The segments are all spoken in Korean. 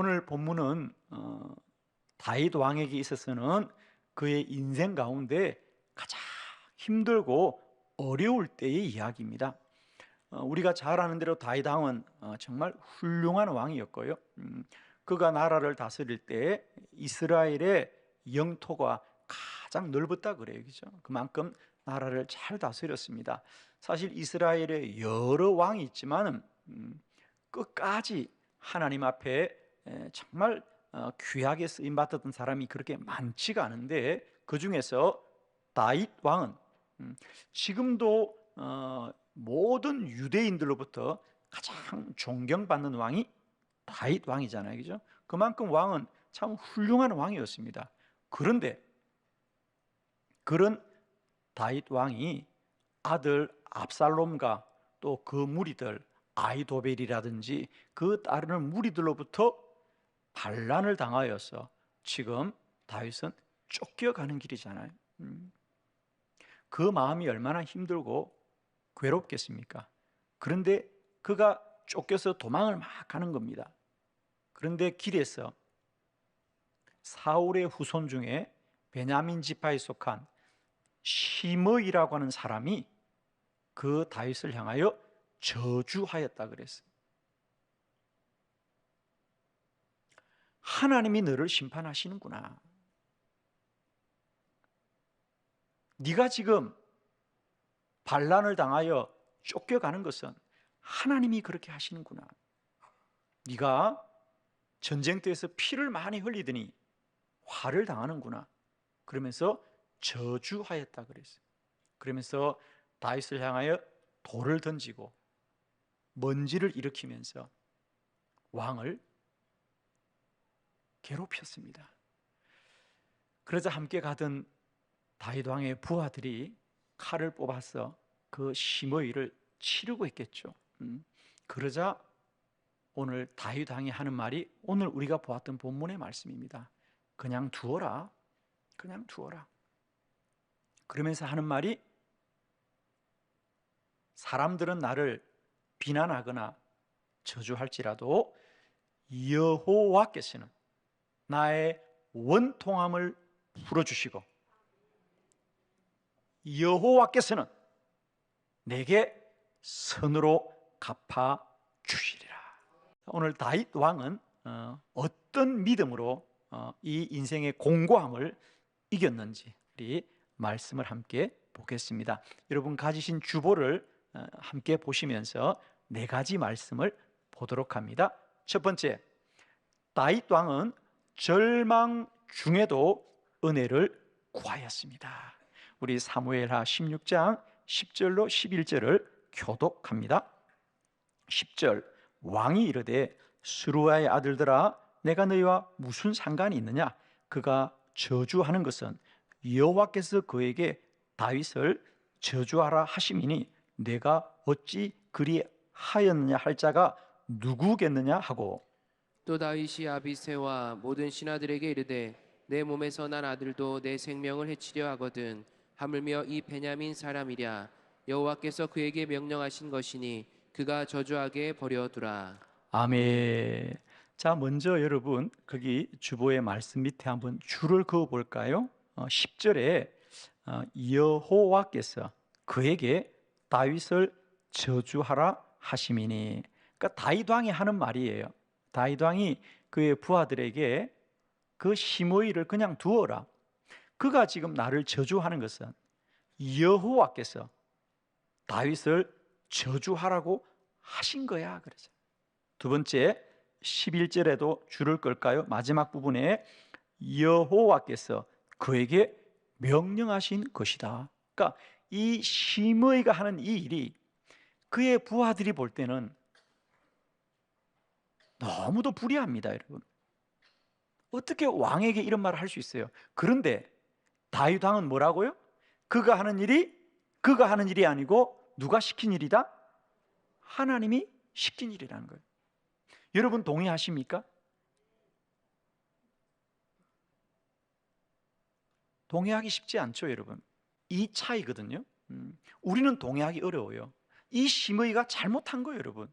오늘 본문은 다윗 왕에게 있어서는 그의 인생 가운데 가장 힘들고 어려울 때의 이야기입니다. 우리가 잘 아는 대로 다윗 왕은 정말 훌륭한 왕이었고요. 그가 나라를 다스릴 때 이스라엘의 영토가 가장 넓었다 그래요. 그죠? 그만큼 나라를 잘 다스렸습니다. 사실 이스라엘에 여러 왕이 있지만 끝까지 하나님 앞에 정말 귀하게 쓰임 받았던 사람이 그렇게 많지가 않은데, 그 중에서 다윗 왕은 지금도 모든 유대인들로부터 가장 존경받는 왕이 다윗 왕이잖아요. 그죠? 그만큼 왕은 참 훌륭한 왕이었습니다. 그런데 그런 다윗 왕이 아들 압살롬과 또 그 무리들 아이도벨이라든지 그 따르는 무리들로부터 반란을 당하여서 지금 다윗은 쫓겨가는 길이잖아요. 그 마음이 얼마나 힘들고 괴롭겠습니까? 그런데 그가 쫓겨서 도망을 막 가는 겁니다. 그런데 길에서 사울의 후손 중에 베냐민 지파에 속한 시므이라고 하는 사람이 그 다윗을 향하여 저주하였다 그랬어요. 하나님이 너를 심판하시는구나. 네가 지금 반란을 당하여 쫓겨가는 것은 하나님이 그렇게 하시는구나. 네가 전쟁터에서 피를 많이 흘리더니 화를 당하는구나. 그러면서 저주하였다 그랬어요. 그러면서 다윗을 향하여 돌을 던지고 먼지를 일으키면서 왕을 괴롭혔습니다. 그러자 함께 가던 다윗 왕의 부하들이 칼을 뽑아서 그 시므이를 치르고 했겠죠. 그러자 오늘 다윗 왕이 하는 말이 오늘 우리가 보았던 본문의 말씀입니다. 그냥 두어라. 그냥 두어라. 그러면서 하는 말이, 사람들은 나를 비난하거나 저주할지라도 여호와께서는 나의 원통함을 풀어주시고 여호와께서는 내게 선으로 갚아주시리라. 오늘 다윗 왕은 어떤 믿음으로 이 인생의 공고함을 이겼는지 우리 말씀을 함께 보겠습니다. 여러분 가지신 주보를 함께 보시면서 네 가지 말씀을 보도록 합니다. 첫 번째, 다윗 왕은 절망 중에도 은혜를 구하였습니다. 우리 사무엘하 16장 10절로 11절을 교독합니다. 10절, 왕이 이르되 스루아의 아들들아 내가 너희와 무슨 상관이 있느냐? 그가 저주하는 것은 여호와께서 그에게 다윗을 저주하라 하심이니 내가 어찌 그리하였느냐 할 자가 누구겠느냐 하고, 또 다윗이 아비새와 모든 신하들에게 이르되 내 몸에서 난 아들도 내 생명을 해치려 하거든 하물며 이 베냐민 사람이랴 여호와께서 그에게 명령하신 것이니 그가 저주하게 버려두라. 아멘. 자, 먼저 여러분 거기 주보의 말씀 밑에 한번 줄을 그어 볼까요? 10절에 여호와께서 그에게 다윗을 저주하라 하심이니, 그러니까 다윗 왕이 하는 말이에요. 다윗 왕이 그의 부하들에게 그 시므이를 그냥 두어라. 그가 지금 나를 저주하는 것은 여호와께서 다윗을 저주하라고 하신 거야. 그러죠. 두 번째 11절에도 줄을 끌까요? 마지막 부분에 여호와께서 그에게 명령하신 것이다. 그러니까 이 시므이가 하는 이 일이 그의 부하들이 볼 때는 너무도 불의합니다, 여러분. 어떻게 왕에게 이런 말을 할 수 있어요? 그런데 다윗 왕은 뭐라고요? 그가 하는 일이 아니고 누가 시킨 일이다? 하나님이 시킨 일이라는 거예요. 여러분 동의하십니까? 동의하기 쉽지 않죠, 여러분. 이 차이거든요. 우리는 동의하기 어려워요. 이 시므이가 잘못한 거예요, 여러분.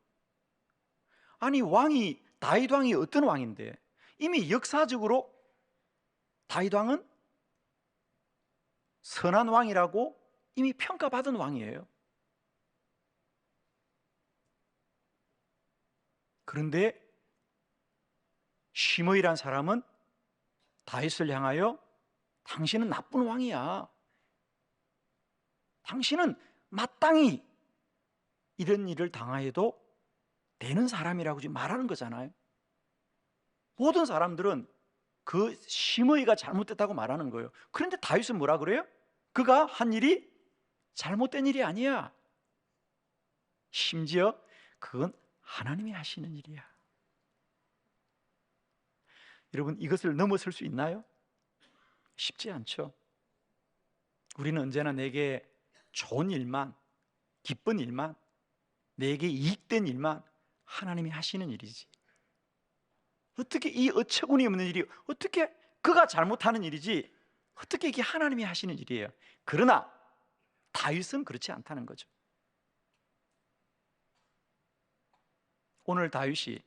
아니 왕이 다윗 왕이 어떤 왕인데, 이미 역사적으로 다윗 왕은 선한 왕이라고 이미 평가받은 왕이에요. 그런데 시므이란 사람은 다윗을 향하여 당신은 나쁜 왕이야, 당신은 마땅히 이런 일을 당하여도 되는 사람이라고 지금 말하는 거잖아요. 모든 사람들은 그 시므이가 잘못됐다고 말하는 거예요. 그런데 다윗은 뭐라 그래요? 그가 한 일이 잘못된 일이 아니야. 심지어 그건 하나님이 하시는 일이야. 여러분, 이것을 넘어설 수 있나요? 쉽지 않죠. 우리는 언제나 내게 좋은 일만, 기쁜 일만, 내게 이익된 일만 하나님이 하시는 일이지, 어떻게 이 어처구니 없는 일이 어떻게 그가 잘못하는 일이지 어떻게 이게 하나님이 하시는 일이에요. 그러나 다윗은 그렇지 않다는 거죠. 오늘 다윗이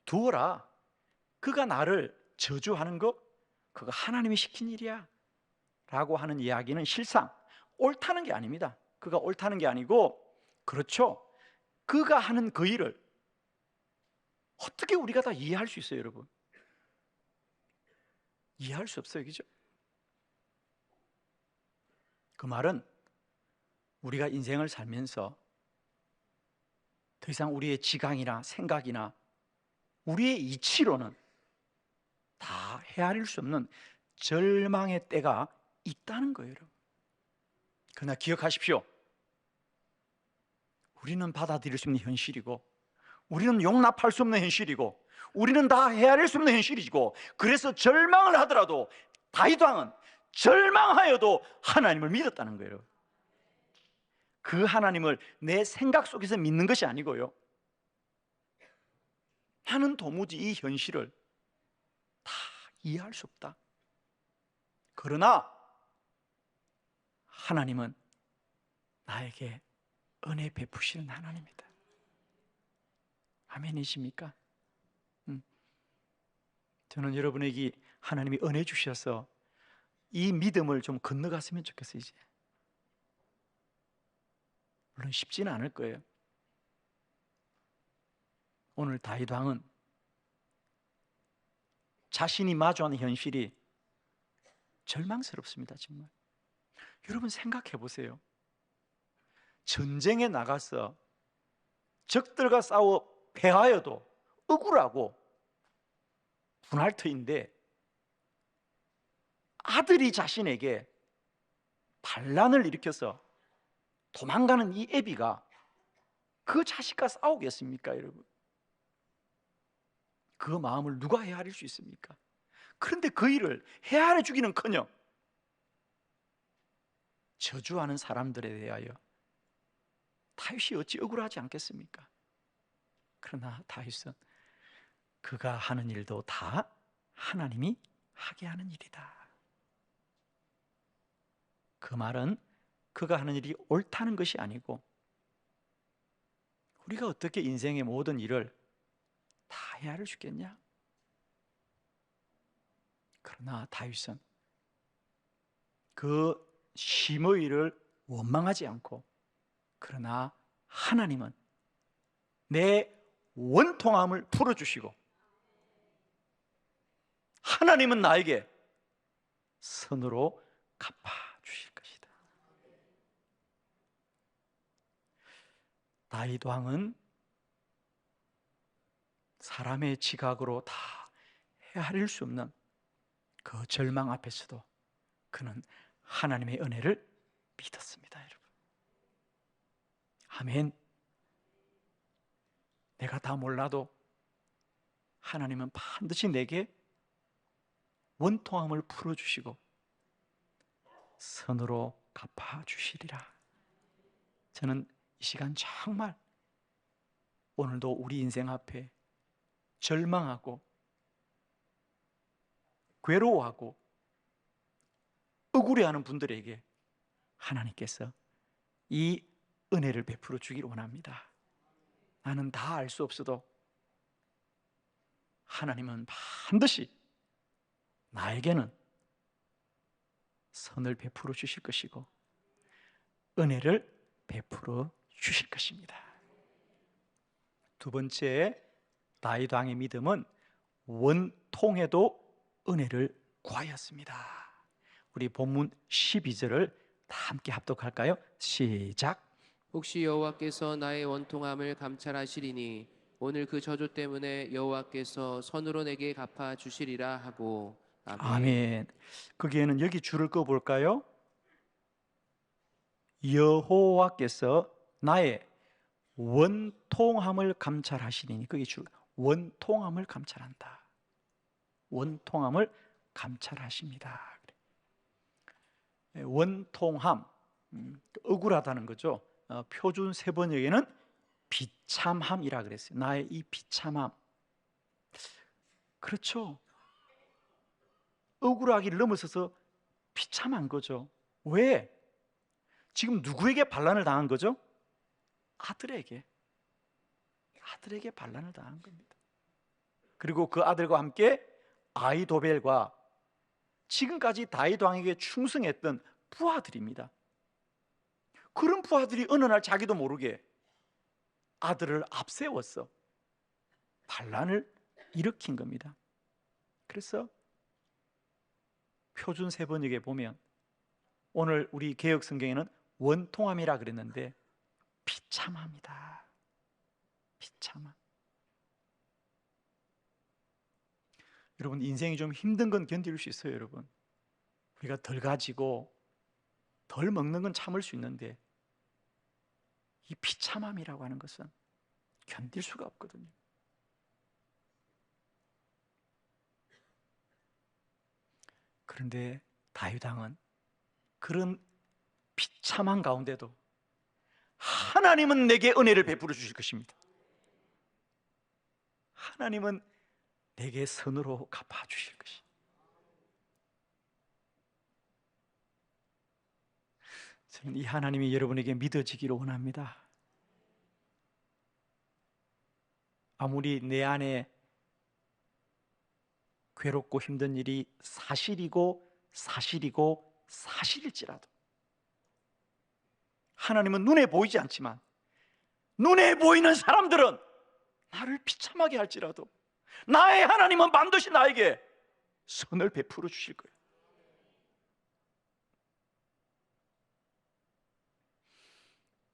두어라, 그가 나를 저주하는 거 그거 하나님이 시킨 일이야 라고 하는 이야기는 실상 옳다는 게 아닙니다. 그가 옳다는 게 아니고, 그렇죠, 그가 하는 그 일을 어떻게 우리가 다 이해할 수 있어요, 여러분? 이해할 수 없어요, 그죠? 그 말은 우리가 인생을 살면서 더 이상 우리의 지강이나 생각이나 우리의 이치로는 다 헤아릴 수 없는 절망의 때가 있다는 거예요, 여러분. 그러나 기억하십시오. 우리는 받아들일 수 없는 현실이고, 우리는 용납할 수 없는 현실이고, 우리는 다 헤아릴 수 없는 현실이고, 그래서 절망을 하더라도 다윗 왕은 절망하여도 하나님을 믿었다는 거예요. 그 하나님을 내 생각 속에서 믿는 것이 아니고요, 나는 도무지 이 현실을 다 이해할 수 없다. 그러나 하나님은 나에게 은혜 베푸시는 하나님이다. 아멘이십니까? 저는 여러분에게 하나님이 은혜 주셔서 이 믿음을 좀 건너갔으면 좋겠어요. 이제 물론 쉽지는 않을 거예요. 오늘 다윗 왕은 자신이 마주하는 현실이 절망스럽습니다. 정말 여러분 생각해 보세요. 전쟁에 나가서 적들과 싸워 패하여도 억울하고 분할 터인데, 아들이 자신에게 반란을 일으켜서 도망가는 이 애비가 그 자식과 싸우겠습니까, 여러분? 그 마음을 누가 헤아릴 수 있습니까? 그런데 그 일을 헤아려 주기는커녕 저주하는 사람들에 대하여 다윗이 어찌 억울하지 않겠습니까? 그러나 다윗은 그가 하는 일도 다 하나님이 하게 하는 일이다. 그 말은 그가 하는 일이 옳다는 것이 아니고, 우리가 어떻게 인생의 모든 일을 다 헤아릴 수 있겠냐? 그러나 다윗은 그 시므이를 원망하지 않고, 그러나 하나님은 내 원통함을 풀어주시고, 하나님은 나에게 선으로 갚아주실 것이다. 다윗 왕은 사람의 지각으로 다 헤아릴 수 없는 그 절망 앞에서도 그는 하나님의 은혜를 믿었습니다, 여러분. 아멘. 내가 다 몰라도 하나님은 반드시 내게 원통함을 풀어주시고 선으로 갚아주시리라. 저는 이 시간 정말 오늘도 우리 인생 앞에 절망하고 괴로워하고 억울해하는 분들에게 하나님께서 이 은혜를 베풀어 주기를 원합니다. 나는 다 알 수 없어도 하나님은 반드시 나에게는 선을 베풀어 주실 것이고 은혜를 베풀어 주실 것입니다. 두 번째, 다윗 왕의 믿음은 원통에도 은혜를 구하였습니다. 우리 본문 12절을 다 함께 합독할까요? 시작. 혹시 여호와께서 나의 원통함을 감찰하시리니 오늘 그 저주 때문에 여호와께서 선으로 내게 갚아 주시리라 하고. 아멘. 아멘. 거기에는 여기 줄을 꺼 볼까요? 여호와께서 나의 원통함을 감찰하시리니, 거기 줄, 원통함을 감찰한다. 원통함을 감찰하십니다. 원통함, 억울하다는 거죠. 표준 세번역에는 비참함이라 그랬어요. 나의 이 비참함. 그렇죠. 억울하기를 넘어서서 비참한 거죠. 왜? 지금 누구에게 반란을 당한 거죠? 아들에게 반란을 당한 겁니다. 그리고 그 아들과 함께 아히도벨과 지금까지 다윗 왕에게 충성했던 부하들입니다. 그런 부하들이 어느 날 자기도 모르게 아들을 앞세웠어 반란을 일으킨 겁니다. 그래서 표준 세번역에 보면 오늘 우리 개역 성경에는 원통함이라 그랬는데 비참합니다. 비참함. 여러분, 인생이 좀 힘든 건 견딜 수 있어요. 여러분, 우리가 덜 가지고 덜 먹는 건 참을 수 있는데 이 비참함이라고 하는 것은 견딜 수가 없거든요. 그런데 다윗 왕은 그런 비참한 가운데도 하나님은 내게 은혜를 베풀어 주실 것입니다. 하나님은 내게 선으로 갚아 주실 것이. 저는 이 하나님이 여러분에게 믿어지기를 원합니다. 아무리 내 안에 괴롭고 힘든 일이 사실일지라도 하나님은 눈에 보이지 않지만 눈에 보이는 사람들은 나를 비참하게 할지라도 나의 하나님은 반드시 나에게 선을 베풀어 주실 거예요.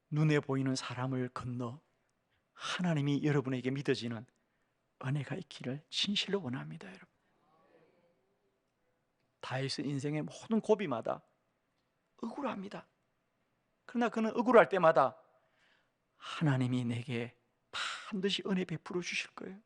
눈에 보이는 사람을 건너 하나님이 여러분에게 믿어지는 은혜가 있기를 진실로 원합니다. 여러분, 다윗은 인생의 모든 고비마다 억울합니다. 그러나 그는 억울할 때마다 하나님이 내게 반드시 은혜 베풀어 주실 거예요.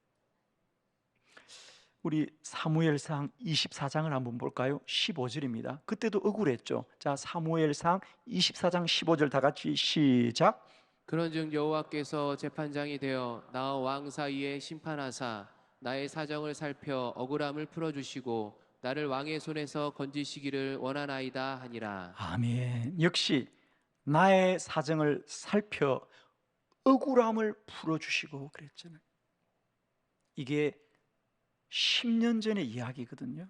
우리 사무엘상 24장을 한번 볼까요? 15절입니다. 그때도 억울했죠. 자, 사무엘상 24장 15절 다 같이 시작. 그런즉 여호와께서 재판장이 되어 나와 왕 사이에 심판하사 나의 사정을 살펴 억울함을 풀어주시고 나를 왕의 손에서 건지시기를 원하나이다 하니라. 아멘. 역시 나의 사정을 살펴 억울함을 풀어주시고 그랬잖아요. 이게 10년 전의 이야기거든요.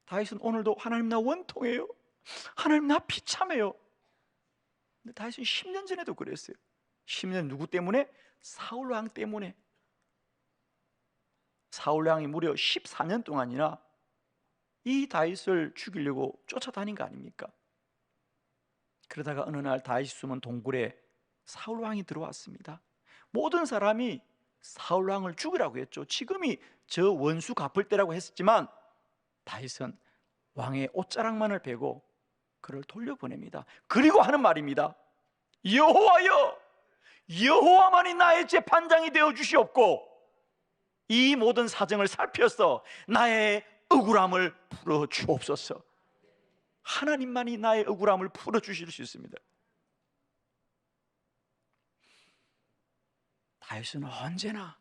다윗은 오늘도 하나님 나 원통해요, 하나님 나 비참해요. 근데 다윗은 10년 전에도 그랬어요. 10년 누구 때문에? 사울 왕 때문에. 사울 왕이 무려 14년 동안이나 이 다윗을 죽이려고 쫓아다닌 거 아닙니까? 그러다가 어느 날 다윗이 숨은 동굴에 사울 왕이 들어왔습니다. 모든 사람이 사울 왕을 죽이라고 했죠. 지금이 저 원수 갚을 때라고 했지만 다윗은 왕의 옷자락만을 베고 그를 돌려보냅니다. 그리고 하는 말입니다. 여호와여, 여호와만이 나의 재판장이 되어 주시옵고 이 모든 사정을 살펴서 나의 억울함을 풀어 주옵소서. 하나님만이 나의 억울함을 풀어 주실 수 있습니다. 다윗은 언제나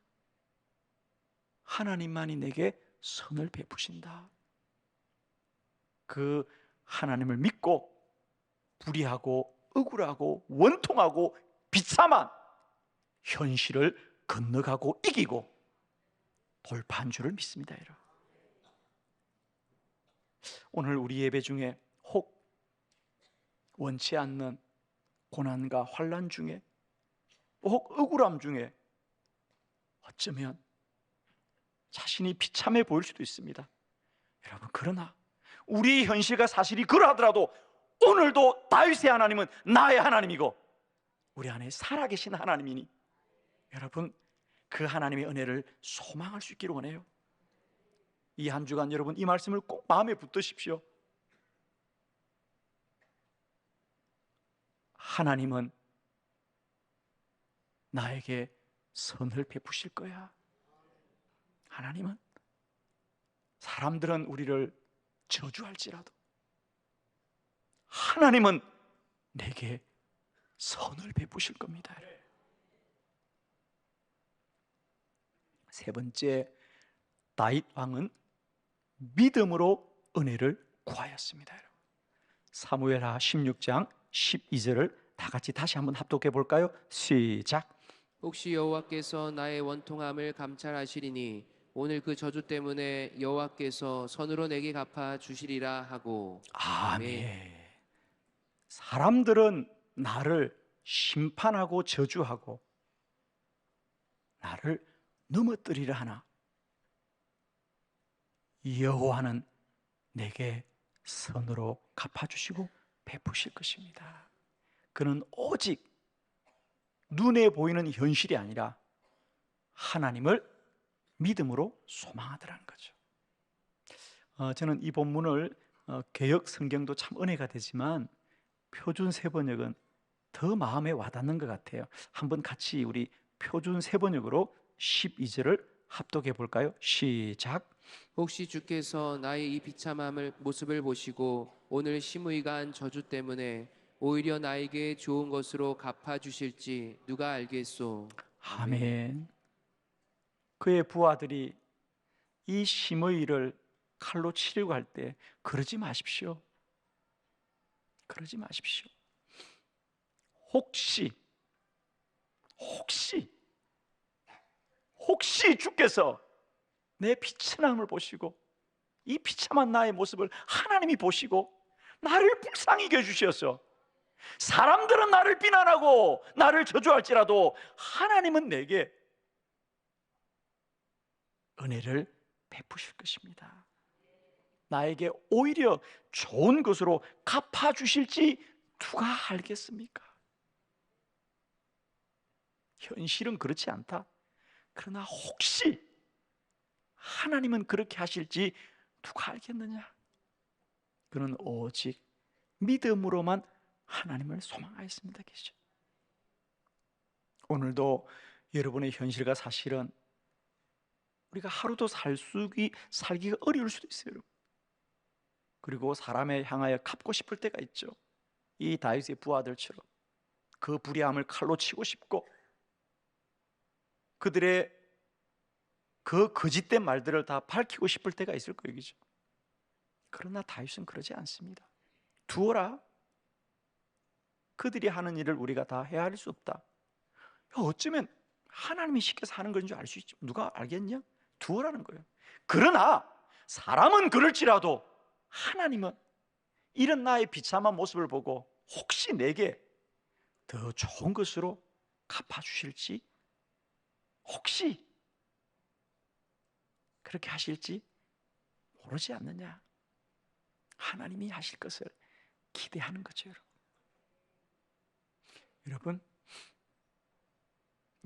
하나님만이 내게 선을 베푸신다, 그 하나님을 믿고 불의하고 억울하고 원통하고 비참한 현실을 건너가고 이기고 돌파한 줄을 믿습니다, 여러분. 오늘 우리 예배 중에 혹 원치 않는 고난과 환난 중에, 혹 억울함 중에 어쩌면 자신이 비참해 보일 수도 있습니다. 여러분, 그러나 우리의 현실과 사실이 그러하더라도 오늘도 다윗의 하나님은 나의 하나님이고 우리 안에 살아계신 하나님이니 여러분, 그 하나님의 은혜를 소망할 수 있기를 원해요. 이 한 주간 여러분 이 말씀을 꼭 마음에 붙드십시오. 하나님은 나에게 선을 베푸실 거야. 하나님은, 사람들은 우리를 저주할지라도 하나님은 내게 선을 베푸실 겁니다. 세 번째, 다윗 왕은 믿음으로 은혜를 구하였습니다. 사무엘하 16장 12절을 다 같이 다시 한번 합독해 볼까요? 시작. 혹시 여호와께서 나의 원통함을 감찰하시리니 오늘 그 저주 때문에 여호와께서 선으로 내게 갚아 주시리라 하고. 아멘. 사람들은 나를 심판하고 저주하고 나를 넘어뜨리려 하나 여호와는 내게 선으로 갚아주시고 베푸실 것입니다. 그는 오직 눈에 보이는 현실이 아니라 하나님을 믿음으로 소망하더라는 거죠. 저는 이 본문을 개역 성경도 참 은혜가 되지만 표준 세번역은 더 마음에 와닿는 것 같아요. 한번 같이 우리 표준 세번역으로 12절을 합독해 볼까요? 시작. 혹시 주께서 나의 이 비참함을 모습을 보시고 오늘 심의가한 저주 때문에 오히려 나에게 좋은 것으로 갚아 주실지 누가 알겠소. 아멘. 그의 부하들이 이 심의를 칼로 치려고 할 때 그러지 마십시오. 그러지 마십시오. 혹시 주께서 내 비천함을 보시고 이 비참한 나의 모습을 하나님이 보시고 나를 불쌍히 여겨주셔서 사람들은 나를 비난하고 나를 저주할지라도 하나님은 내게 은혜를 베푸실 것입니다. 나에게 오히려 좋은 것으로 갚아주실지 누가 알겠습니까? 현실은 그렇지 않다. 그러나 혹시 하나님은 그렇게 하실지 누가 알겠느냐? 그는 오직 믿음으로만 하나님을 소망하였습니다. 계시죠? 오늘도 여러분의 현실과 사실은 우리가 하루도 살기가 어려울 수도 있어요. 여러분. 그리고 사람에 향하여 갚고 싶을 때가 있죠. 이 다윗의 부하들처럼 그 불의함을 칼로 치고 싶고 그들의 그 거짓된 말들을 다 밝히고 싶을 때가 있을 거예요. 그죠? 그러나 다윗은 그러지 않습니다. 두어라. 그들이 하는 일을 우리가 다 헤아릴 수 없다. 어쩌면 하나님이 시켜서 하는 건 줄 알 수 있지. 누가 알겠냐? 두어라는 거예요. 그러나 사람은 그럴지라도 하나님은 이런 나의 비참한 모습을 보고 혹시 내게 더 좋은 것으로 갚아주실지, 혹시 그렇게 하실지 모르지 않느냐? 하나님이 하실 것을 기대하는 거죠. 여러분,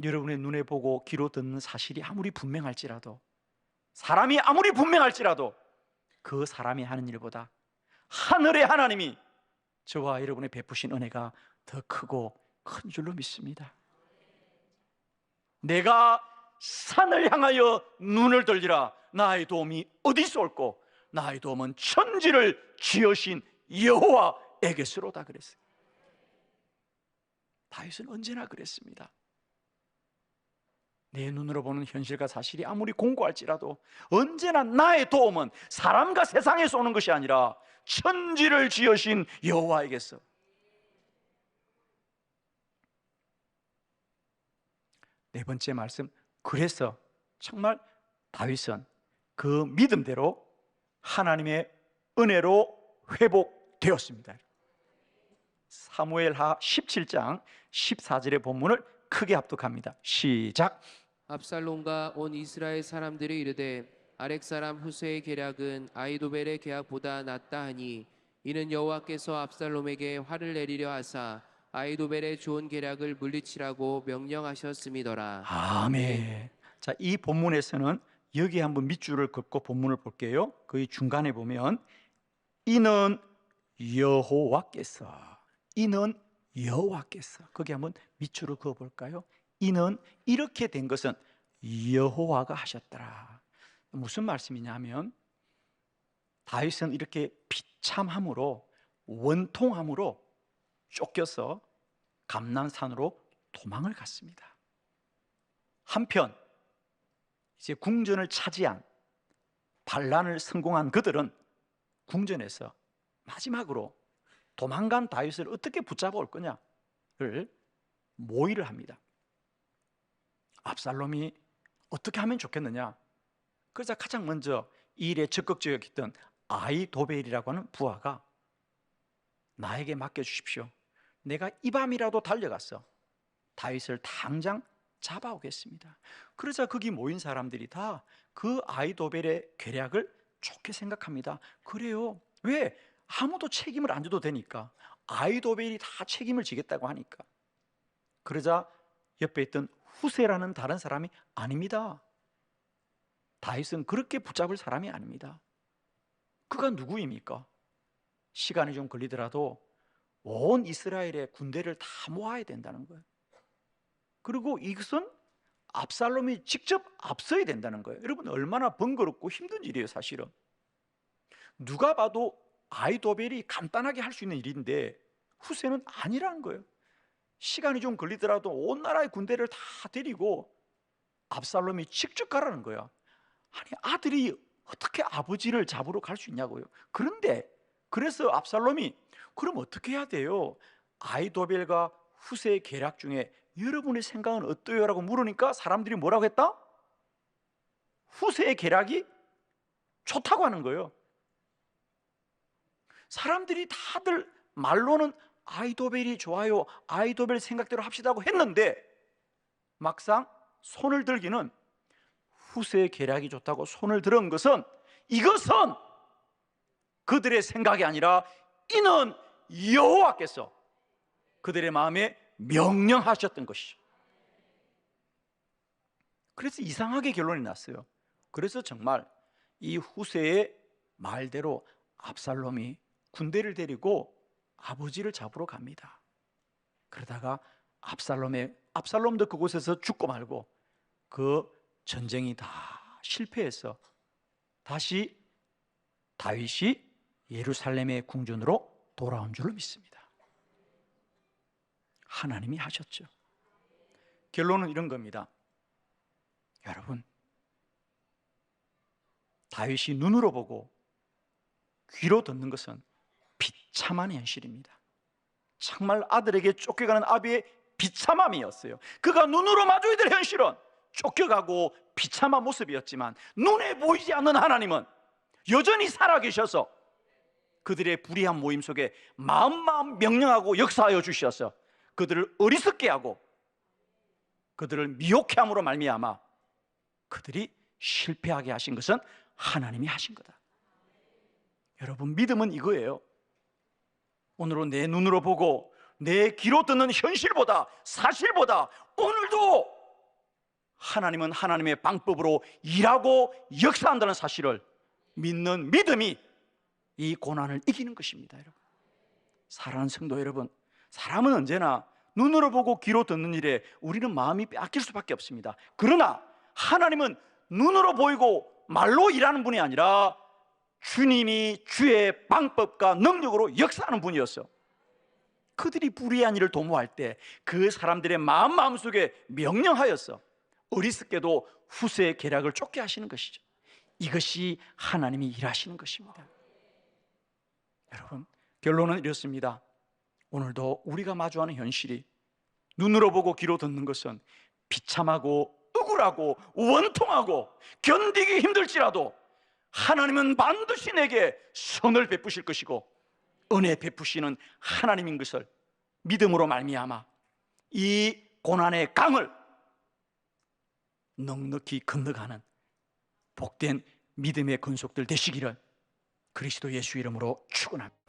여러분의 눈에 보고 귀로 듣는 사실이 아무리 분명할지라도, 사람이 아무리 분명할지라도 그 사람이 하는 일보다 하늘의 하나님이 저와 여러분의 베푸신 은혜가 더 크고 큰 줄로 믿습니다. 내가 산을 향하여 눈을 들리라. 나의 도움이 어디서 올꼬? 나의 도움은 천지를 지으신 여호와에게서로다 그랬어요. 다윗은 언제나 그랬습니다. 내 눈으로 보는 현실과 사실이 아무리 공고할지라도 언제나 나의 도움은 사람과 세상에서 오는 것이 아니라 천지를 지으신 여호와에게서. 네 번째 말씀, 그래서 정말 다윗은 그 믿음대로 하나님의 은혜로 회복되었습니다. 사무엘하 17장 14절의 본문을 크게 합독합니다. 시작. 압살롬과 온 이스라엘 사람들이 이르되 아렉 사람 후세의 계략은 아히도벨의 계략보다 낫다 하니 이는 여호와께서 압살롬에게 화를 내리려 하사 아히도벨의 좋은 계략을 물리치라고 명령하셨음이더라. 아멘. 자, 이 본문에서는 여기 한번 밑줄을 긋고 본문을 볼게요. 그 중간에 보면 이는 여호와께서, 이는 여호와께서, 거기 한번 밑줄을 그어 볼까요? 이는 이렇게 된 것은 여호와가 하셨더라. 무슨 말씀이냐면 다윗은 이렇게 비참함으로 원통함으로 쫓겨서 감난산으로 도망을 갔습니다. 한편 이제 궁전을 차지한 반란을 성공한 그들은 궁전에서 마지막으로 도망간 다윗을 어떻게 붙잡아 올 거냐를 모의를 합니다. 압살롬이 어떻게 하면 좋겠느냐? 그래서 가장 먼저 이 일에 적극적이었던 아히도벨이라고 하는 부하가 나에게 맡겨주십시오. 내가 이 밤이라도 달려가서 다윗을 당장 잡아오겠습니다. 그러자 거기 모인 사람들이 다 그 아히도벨의 계략을 좋게 생각합니다. 그래요. 왜? 아무도 책임을 안 져도 되니까. 아히도벨이 다 책임을 지겠다고 하니까. 그러자 옆에 있던 후세라는 다른 사람이 아닙니다. 다윗은 그렇게 붙잡을 사람이 아닙니다. 그가 누구입니까? 시간이 좀 걸리더라도 온 이스라엘의 군대를 다 모아야 된다는 거예요. 그리고 이것은 압살롬이 직접 앞서야 된다는 거예요. 여러분, 얼마나 번거롭고 힘든 일이에요. 사실은 누가 봐도 아히도벨이 간단하게 할 수 있는 일인데 후세는 아니라는 거예요. 시간이 좀 걸리더라도 온 나라의 군대를 다 데리고 압살롬이 직접 가라는 거야. 아니, 아들이 어떻게 아버지를 잡으러 갈 수 있냐고요. 그런데 그래서 압살롬이 그럼 어떻게 해야 돼요? 아히도벨과 후세의 계략 중에 여러분의 생각은 어떠요? 라고 물으니까 사람들이 뭐라고 했다? 후세의 계략이 좋다고 하는 거예요. 사람들이 다들 말로는 아히도벨이 좋아요, 아히도벨 생각대로 합시다고 했는데 막상 손을 들기는 후세의 계략이 좋다고 손을 들은 것은, 이것은 그들의 생각이 아니라 이는 여호와께서 그들의 마음에 명령하셨던 것이죠. 그래서 이상하게 결론이 났어요. 그래서 정말 이 후세의 말대로 압살롬이 군대를 데리고 아버지를 잡으러 갑니다. 그러다가 압살롬도 그곳에서 죽고 말고 그 전쟁이 다 실패해서 다시 다윗이 예루살렘의 궁전으로 돌아온 줄로 믿습니다. 하나님이 하셨죠. 결론은 이런 겁니다. 여러분, 다윗이 눈으로 보고 귀로 듣는 것은 비참한 현실입니다. 정말 아들에게 쫓겨가는 아비의 비참함이었어요. 그가 눈으로 마주해야 될 현실은 쫓겨가고 비참한 모습이었지만 눈에 보이지 않는 하나님은 여전히 살아계셔서 그들의 불의한 모임 속에 마음 명령하고 역사하여 주셔서 그들을 어리석게 하고 그들을 미혹해 함으로 말미암아 그들이 실패하게 하신 것은 하나님이 하신 거다. 여러분, 믿음은 이거예요. 오늘은 내 눈으로 보고 내 귀로 듣는 현실보다, 사실보다 오늘도 하나님은 하나님의 방법으로 일하고 역사한다는 사실을 믿는 믿음이 이 고난을 이기는 것입니다. 여러분, 사랑하는 성도 여러분, 사람은 언제나 눈으로 보고 귀로 듣는 일에 우리는 마음이 빼앗길 수밖에 없습니다. 그러나 하나님은 눈으로 보이고 말로 일하는 분이 아니라 주님이 주의 방법과 능력으로 역사하는 분이었어. 그들이 불의한 일을 도모할 때 그 사람들의 마음속에 명령하였어. 어리석게도 후세의 계략을 쫓게 하시는 것이죠. 이것이 하나님이 일하시는 것입니다. 여러분, 결론은 이렇습니다. 오늘도 우리가 마주하는 현실이 눈으로 보고 귀로 듣는 것은 비참하고 억울하고 원통하고 견디기 힘들지라도 하나님은 반드시 내게 선을 베푸실 것이고 은혜 베푸시는 하나님인 것을 믿음으로 말미암아 이 고난의 강을 넉넉히 건너가는 복된 믿음의 권속들 되시기를 그리스도 예수 이름으로 축원합니다.